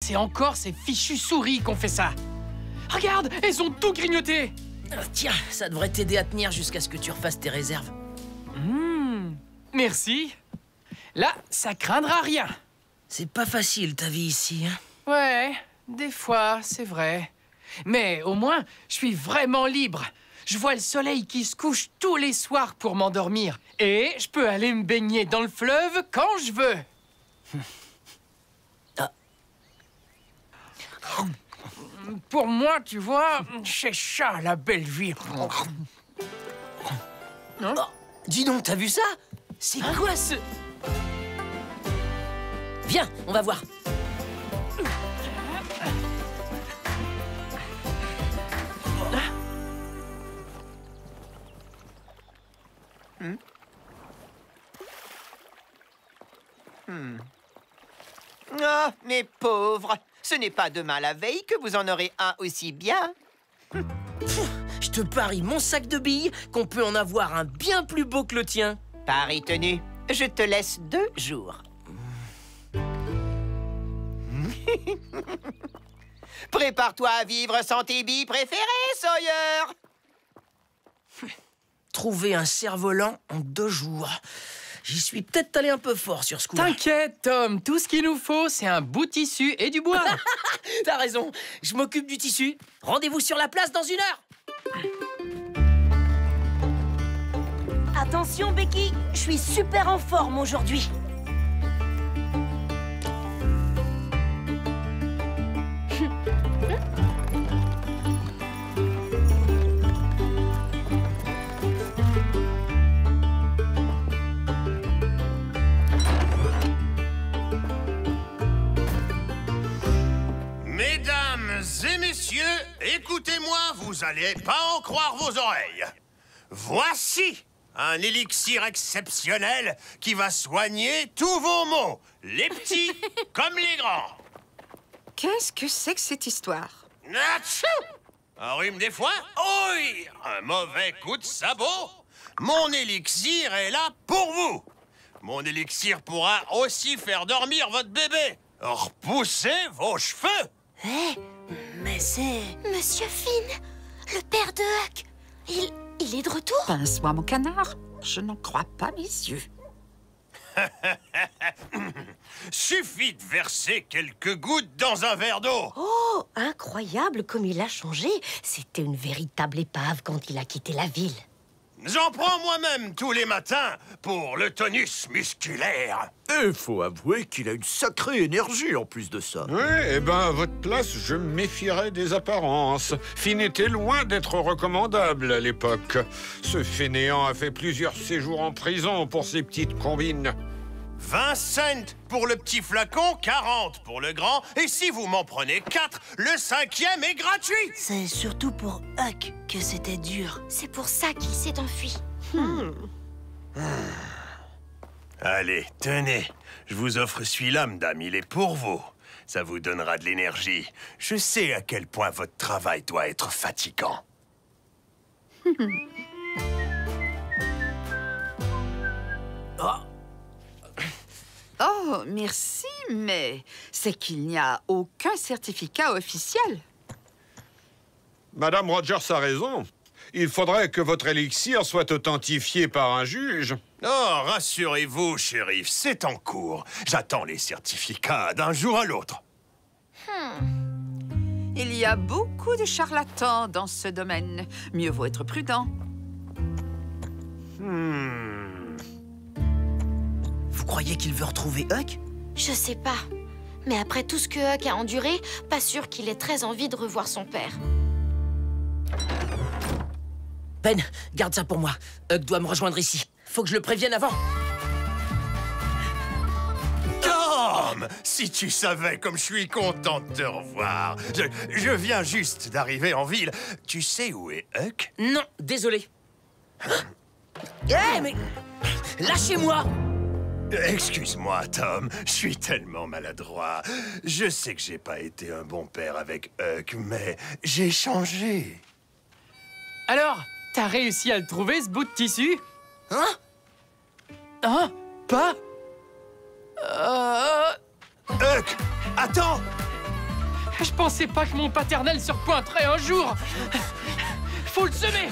C'est encore ces fichues souris qui ont fait ça. Regarde, elles ont tout grignoté. Tiens, ça devrait t'aider à tenir jusqu'à ce que tu refasses tes réserves. Merci. Là, ça craindra rien. C'est pas facile ta vie ici, hein? Ouais, des fois, c'est vrai. Mais au moins, je suis vraiment libre. Je vois le soleil qui se couche tous les soirs pour m'endormir. Et je peux aller me baigner dans le fleuve quand je veux. Ah. Pour moi, tu vois, c'est ça la belle vie. Oh, dis donc, t'as vu ça? C'est quoi ce... Viens, on va voir. Oh, mes pauvres, ce n'est pas demain la veille que vous en aurez un aussi bien. Je te parie mon sac de billes qu'on peut en avoir un bien plus beau que le tien. Pari tenu, je te laisse 2 jours. Prépare-toi à vivre sans tes billes préférées, Sawyer. Trouver un cerf-volant en 2 jours. J'y suis peut-être allé un peu fort sur ce coup-là. T'inquiète, Tom, tout ce qu'il nous faut, c'est un bout de tissu et du bois. T'as raison, je m'occupe du tissu. Rendez-vous sur la place dans 1 heure. Attention, Becky, je suis super en forme aujourd'hui. Mesdames et messieurs, écoutez-moi, vous allez pas en croire vos oreilles. Voici un élixir exceptionnel qui va soigner tous vos maux, les petits comme les grands. Qu'est-ce que c'est que cette histoire? Atchou! Un rhume des foins? Oui! Un mauvais coup de sabot? Mon élixir est là pour vous. Mon élixir pourra aussi faire dormir votre bébé. Repoussez vos cheveux. Mais c'est... Monsieur Finn, le père de Huck, il est de retour? Pince-moi mon canard, je n'en crois pas mes yeux. Suffit de verser quelques gouttes dans un verre d'eau. Oh, incroyable comme il a changé. C'était une véritable épave quand il a quitté la ville. J'en prends moi-même tous les matins pour le tonus musculaire. Et faut avouer qu'il a une sacrée énergie en plus de ça. Oui, eh ben, à votre place, je me méfierais des apparences. Finn était loin d'être recommandable à l'époque. Ce fainéant a fait plusieurs séjours en prison pour ses petites combines. 20 cents pour le petit flacon, 40 pour le grand. Et si vous m'en prenez 4, le 5e est gratuit. C'est surtout pour Huck que c'était dur. C'est pour ça qu'il s'est enfui. Allez, tenez. Je vous offre celui-là, madame. Il est pour vous. Ça vous donnera de l'énergie. Je sais à quel point votre travail doit être fatigant. Oh, merci, mais c'est qu'il n'y a aucun certificat officiel. Madame Rogers a raison. Il faudrait que votre élixir soit authentifié par un juge. Oh, rassurez-vous, shérif, c'est en cours. J'attends les certificats d'un jour à l'autre. Il y a beaucoup de charlatans dans ce domaine. Mieux vaut être prudent. Vous croyez qu'il veut retrouver Huck? Je sais pas. Mais après tout ce que Huck a enduré, pas sûr qu'il ait très envie de revoir son père. Ben, garde ça pour moi. Huck doit me rejoindre ici. Faut que je le prévienne avant. Tom, si tu savais comme je suis content de te revoir. Je viens juste d'arriver en ville. Tu sais où est Huck? Non, désolé. Mais... Lâchez-moi! Excuse-moi, Tom. Je suis tellement maladroit. Je sais que j'ai pas été un bon père avec Huck, mais j'ai changé. Alors, t'as réussi à le trouver, ce bout de tissu? Hein? Hein? Pas? Huck, attends! Je pensais pas que mon paternel se repointerait un jour. Faut le semer.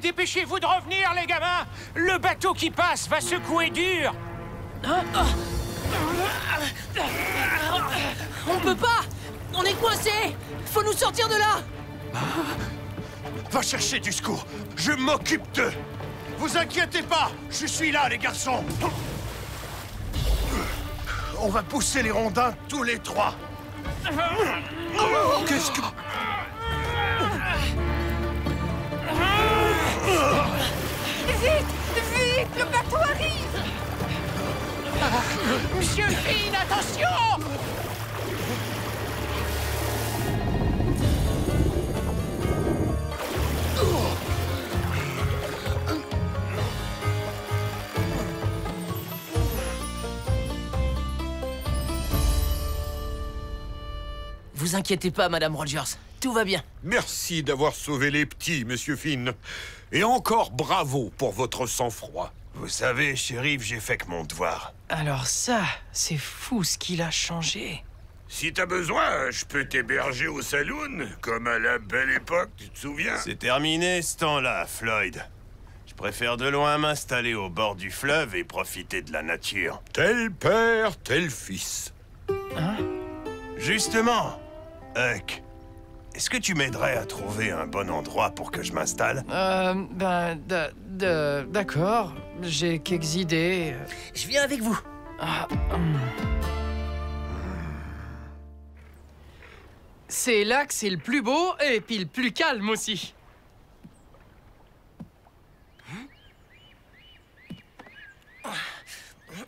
Dépêchez-vous de revenir, les gamins! Le bateau qui passe va secouer dur! On peut pas! On est coincés! Faut nous sortir de là! Va chercher du secours. Je m'occupe d'eux. Vous inquiétez pas, je suis là, les garçons. On va pousser les rondins tous les trois. Qu'est-ce que... Vite, le bateau arrive! Monsieur Finn, attention! Vous inquiétez pas, Madame Rogers. Tout va bien. Merci d'avoir sauvé les petits, Monsieur Finn. Et encore bravo pour votre sang-froid. Vous savez, shérif, j'ai fait que mon devoir. Alors ça, c'est fou ce qu'il a changé. Si t'as besoin, je peux t'héberger au saloon, comme à la belle époque, tu te souviens? C'est terminé ce temps-là, Floyd. Je préfère de loin m'installer au bord du fleuve et profiter de la nature. Tel père, tel fils. Hein? Justement, Huck, est-ce que tu m'aiderais à trouver un bon endroit pour que je m'installe? D'accord. J'ai quelques idées. Je viens avec vous. C'est là que c'est le plus beau et puis le plus calme aussi.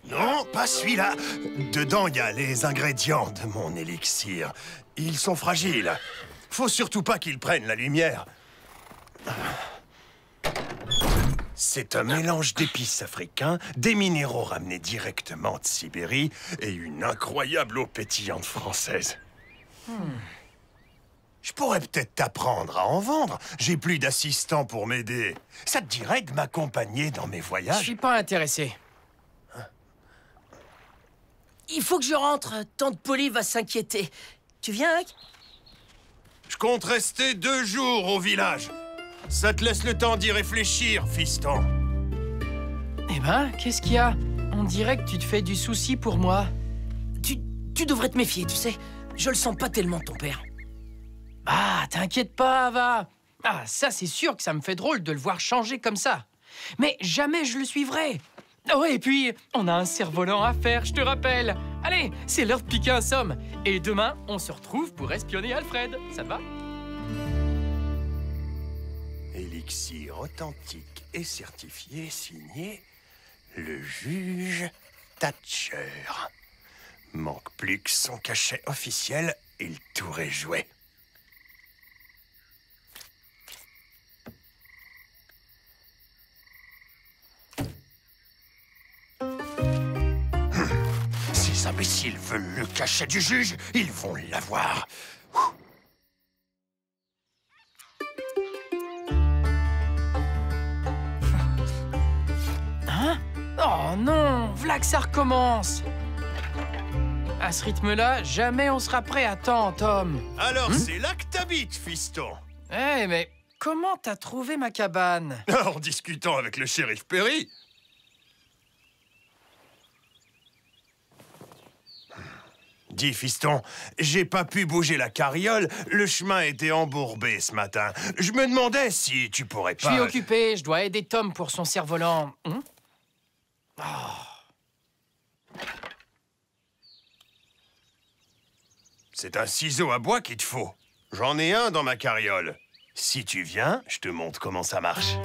Non, pas celui-là. Dedans, il y a les ingrédients de mon élixir. Ils sont fragiles. Faut surtout pas qu'ils prennent la lumière. C'est un mélange d'épices africains, des minéraux ramenés directement de Sibérie et une incroyable eau pétillante française. Je pourrais peut-être t'apprendre à en vendre. J'ai plus d'assistants pour m'aider. Ça te dirait de m'accompagner dans mes Je voyages? suis pas intéressé. Il faut que je rentre. Tante Polly va s'inquiéter. Tu viens, Huck? Je compte rester 2 jours au village. Ça te laisse le temps d'y réfléchir, fiston. Eh ben, qu'est-ce qu'il y a? On dirait que tu te fais du souci pour moi. Tu devrais te méfier, tu sais. Je le sens pas tellement, ton père. Ah, t'inquiète pas, Ava. Ah, ça, c'est sûr que ça me fait drôle de le voir changer comme ça. Mais jamais je le suivrai. Oh, et puis, on a un cerf-volant à faire, je te rappelle. Allez, c'est l'heure de piquer un somme. Et demain, on se retrouve pour espionner Alfred. Ça te va? Élixir authentique et certifié, signé le juge Thatcher. Manque plus que son cachet officiel et le tour est joué. Ces imbéciles veulent le cachet du juge, ils vont l'avoir. Hein? Oh non, v'là que ça recommence. À ce rythme-là, jamais on sera prêt à temps, Tom. Alors c'est là que t'habites, fiston. Eh, mais comment t'as trouvé ma cabane? En discutant avec le shérif Perry. Dis, fiston, j'ai pas pu bouger la carriole, le chemin était embourbé ce matin. Je me demandais si tu pourrais Je pas... suis occupé, je dois aider Tom pour son cerf-volant. C'est un ciseau à bois qu'il te faut. J'en ai un dans ma carriole. Si tu viens, je te montre comment ça marche.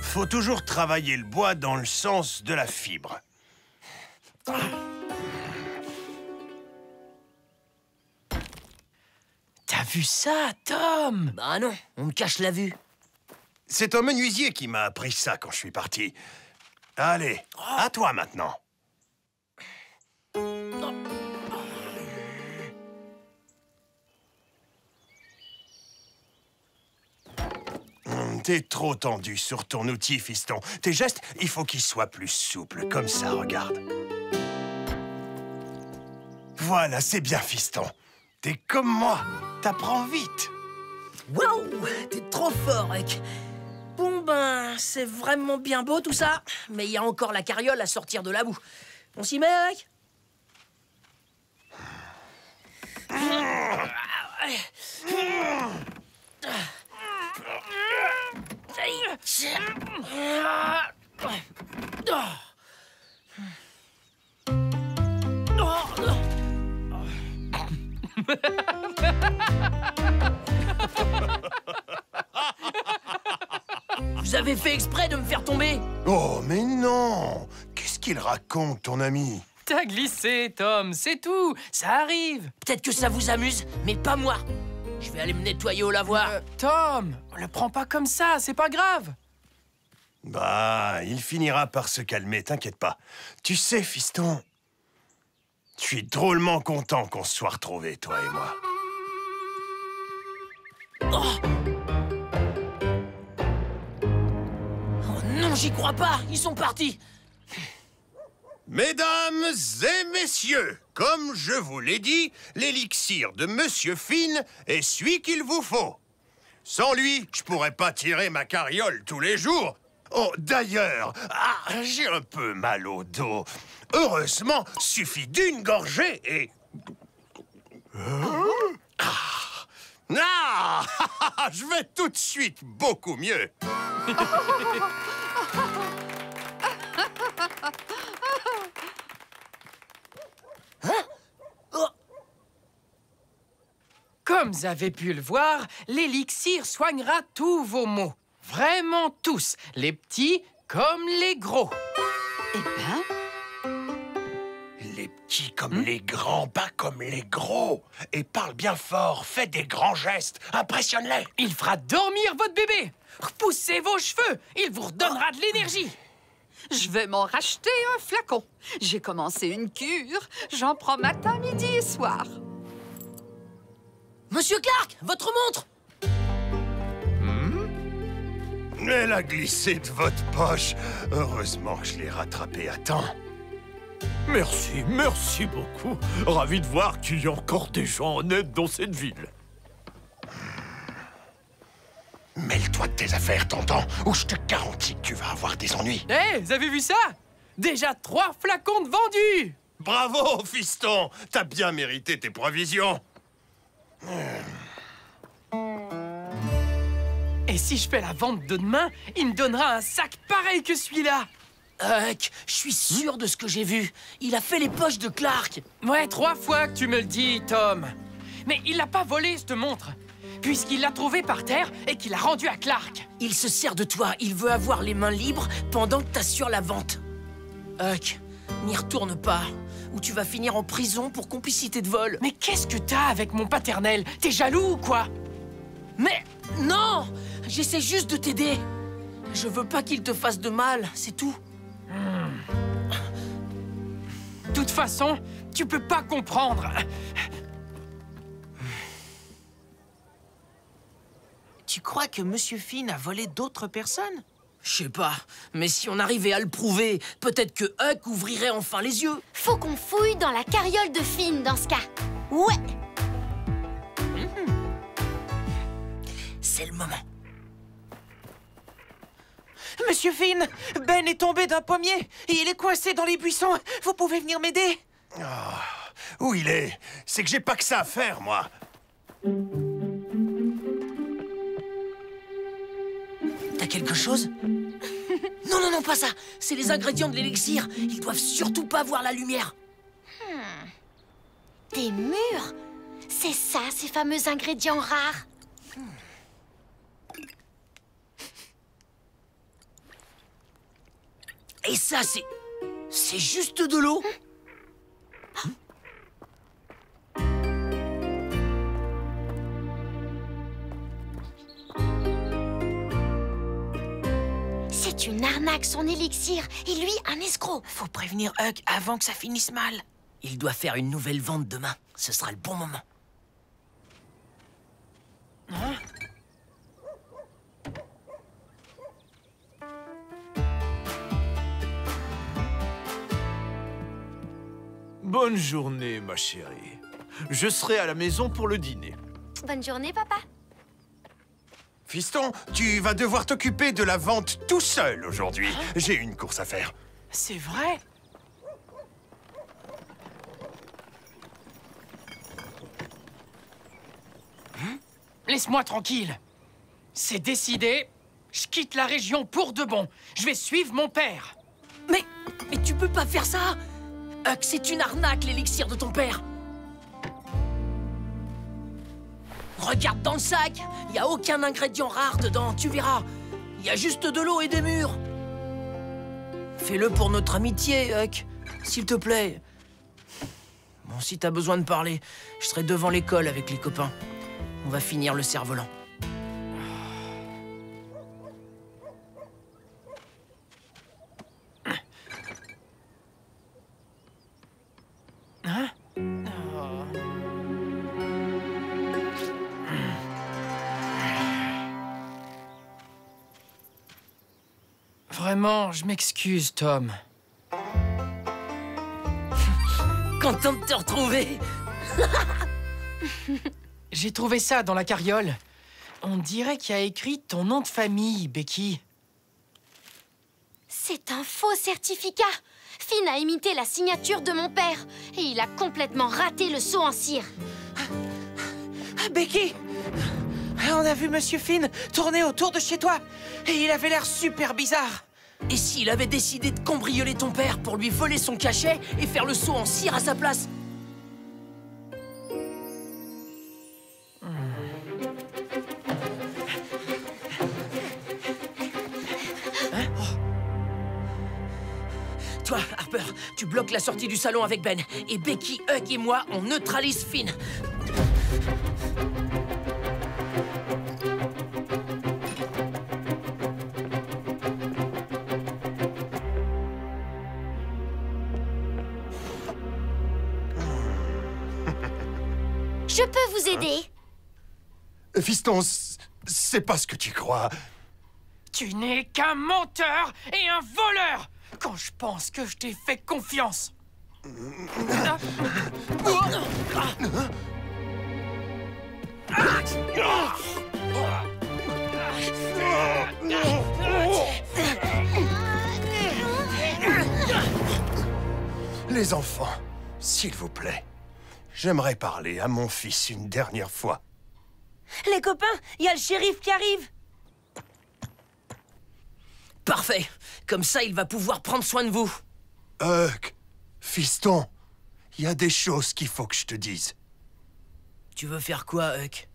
Faut toujours travailler le bois dans le sens de la fibre. T'as vu ça, Tom? Bah non, on me cache la vue. C'est un menuisier qui m'a appris ça quand je suis parti. Allez, à toi maintenant. T'es trop tendu sur ton outil, fiston. Tes gestes, il faut qu'ils soient plus souples. Comme ça, regarde. Voilà, c'est bien, fiston. T'es comme moi. T'apprends vite. Waouh, t'es trop fort, Huck. Bon ben, c'est vraiment bien beau tout ça, mais il y a encore la carriole à sortir de la boue. On s'y met, Huck? Vous avez fait exprès de me faire tomber? Oh, mais non! Qu'est-ce qu'il raconte, ton ami? T'as glissé, Tom, c'est tout. Ça arrive. Peut-être que ça vous amuse, mais pas moi. Je vais aller me nettoyer au lavoir. Tom, le prends pas comme ça, c'est pas grave. Bah, il finira par se calmer, t'inquiète pas. Tu sais, fiston, je suis drôlement content qu'on se soit retrouvés, toi et moi. Oh non, j'y crois pas. Ils sont partis. Mesdames et messieurs, comme je vous l'ai dit, l'élixir de Monsieur Finn est celui qu'il vous faut. Sans lui, je pourrais pas tirer ma carriole tous les jours. Oh, d'ailleurs, j'ai un peu mal au dos. Heureusement, suffit d'une gorgée et... Je vais tout de suite beaucoup mieux. Comme vous avez pu le voir, l'élixir soignera tous vos maux. Vraiment tous, les petits comme les gros. Eh ben, Les petits comme les grands, pas comme les gros. Et parle bien fort, fais des grands gestes, impressionne-les. Il fera dormir votre bébé. Repoussez vos cheveux, il vous redonnera de l'énergie. je vais m'en racheter un flacon. J'ai commencé une cure. J'en prends matin, midi et soir. Monsieur Clark, votre montre! Elle a glissé de votre poche. Heureusement que je l'ai rattrapée à temps. Merci, merci beaucoup. Ravi de voir qu'il y a encore des gens honnêtes dans cette ville. Mêle-toi de tes affaires, tonton, ou je te garantis que tu vas avoir des ennuis. Hé, vous avez vu ça? Déjà 3 flacons de vendus. Bravo, fiston. T'as bien mérité tes provisions. Et si je fais la vente de demain, il me donnera un sac pareil que celui-là. Huck, je suis sûr de ce que j'ai vu. Il a fait les poches de Clark. Ouais, 3 fois que tu me le dis, Tom. Mais il l'a pas volé, cette montre, puisqu'il l'a trouvée par terre et qu'il l'a rendue à Clark. Il se sert de toi. Il veut avoir les mains libres pendant que t'assures la vente. Huck, n'y retourne pas, ou tu vas finir en prison pour complicité de vol. Mais qu'est-ce que t'as avec mon paternel? T'es jaloux ou quoi? Mais non! J'essaie juste de t'aider. Je veux pas qu'il te fasse de mal, c'est tout. De toute façon, tu peux pas comprendre. Tu crois que Monsieur Finn a volé d'autres personnes? Je sais pas, mais si on arrivait à le prouver, peut-être que Huck ouvrirait enfin les yeux. Faut qu'on fouille dans la carriole de Finn dans ce cas. Ouais. C'est le moment. Monsieur Finn, Ben est tombé d'un pommier et il est coincé dans les buissons. Vous pouvez venir m'aider? Où il est? C'est que j'ai pas que ça à faire, moi. T'as quelque chose? Non, non, non, pas ça. C'est les ingrédients de l'élixir. Ils doivent surtout pas voir la lumière. Des murs? C'est ça, ces fameux ingrédients rares. Et ça, c'est juste de l'eau. C'est une arnaque, son élixir. Et lui, un escroc. Faut prévenir Huck avant que ça finisse mal. Il doit faire une nouvelle vente demain. Ce sera le bon moment. Bonne journée, ma chérie. Je serai à la maison pour le dîner. Bonne journée, papa. Fiston, tu vas devoir t'occuper de la vente tout seul aujourd'hui. J'ai une course à faire. C'est vrai? Laisse-moi tranquille. C'est décidé. Je quitte la région pour de bon. Je vais suivre mon père. Mais tu peux pas faire ça! Huck, c'est une arnaque, l'élixir de ton père! Regarde dans le sac! Il y a aucun ingrédient rare dedans, tu verras! Il y a juste de l'eau et des murs! Fais-le pour notre amitié, Huck! S'il te plaît! Bon, si t'as besoin de parler, je serai devant l'école avec les copains. On va finir le cerf-volant. Hein? Vraiment, je m'excuse, Tom. Content de te retrouver! J'ai trouvé ça dans la carriole. On dirait qu'il y a écrit ton nom de famille, Becky. C'est un faux certificat. Finn a imité la signature de mon père et il a complètement raté le saut en cire. Ah, Becky! On a vu Monsieur Finn tourner autour de chez toi et il avait l'air super bizarre. Et s'il avait décidé de cambrioler ton père pour lui voler son cachet et faire le saut en cire à sa place? Toi, Harper, tu bloques la sortie du salon avec Ben. Et Becky, Huck et moi, on neutralise Finn. Je peux vous aider. Fiston, c'est pas ce que tu crois. Tu n'es qu'un menteur et un voleur quand je pense que je t'ai fait confiance. Les enfants, s'il vous plaît, j'aimerais parler à mon fils une dernière fois. Les copains, il y a le shérif qui arrive. Parfait. Comme ça, il va pouvoir prendre soin de vous. Huck, fiston, il y a des choses qu'il faut que je te dise. Tu veux faire quoi, Huck?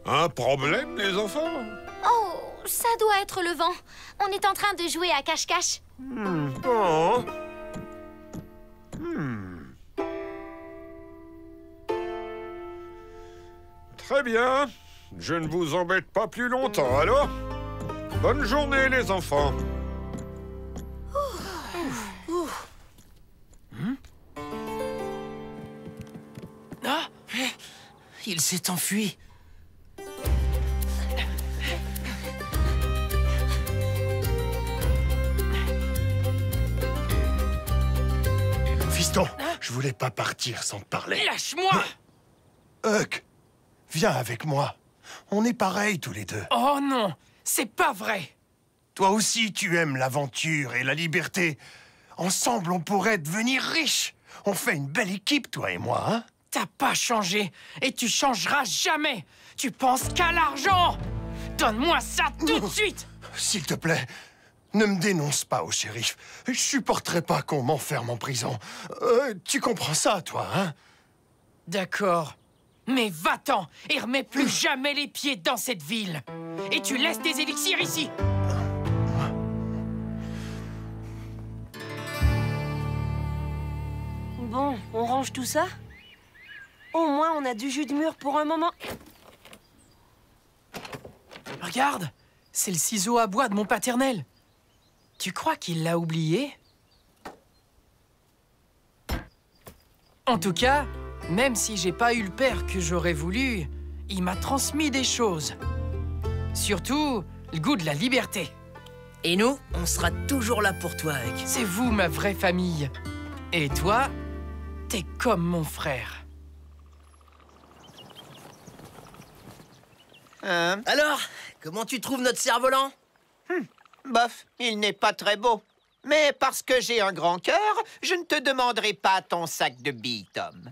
Un problème, les enfants? Oh, ça doit être le vent. On est en train de jouer à cache-cache. Oh. Très bien. Je ne vous embête pas plus longtemps, alors? Bonne journée, les enfants. Ah! Il s'est enfui. Fiston, je voulais pas partir sans te parler. Lâche-moi! Huck, viens avec moi. On est pareils tous les deux. Oh non, c'est pas vrai. Toi aussi, tu aimes l'aventure et la liberté. Ensemble, on pourrait devenir riches. On fait une belle équipe, toi et moi, hein? T'as pas changé et tu changeras jamais. Tu penses qu'à l'argent. Donne-moi ça tout de suite. S'il te plaît, ne me dénonce pas au shérif. Je supporterai pas qu'on m'enferme en prison. Tu comprends ça, toi, hein? D'accord. Mais va-t'en et remets plus jamais les pieds dans cette ville. Et tu laisses tes élixirs ici. Bon, on range tout ça? Au moins, on a du jus de mûre pour un moment. Regarde, c'est le ciseau à bois de mon paternel. Tu crois qu'il l'a oublié? En tout cas, même si j'ai pas eu le père que j'aurais voulu, il m'a transmis des choses. Surtout, le goût de la liberté. Et nous, on sera toujours là pour toi, Huck. C'est vous, ma vraie famille. Et toi, t'es comme mon frère. Alors, comment tu trouves notre cerf-volant? Bof, il n'est pas très beau. Mais parce que j'ai un grand cœur, je ne te demanderai pas ton sac de billes, Tom.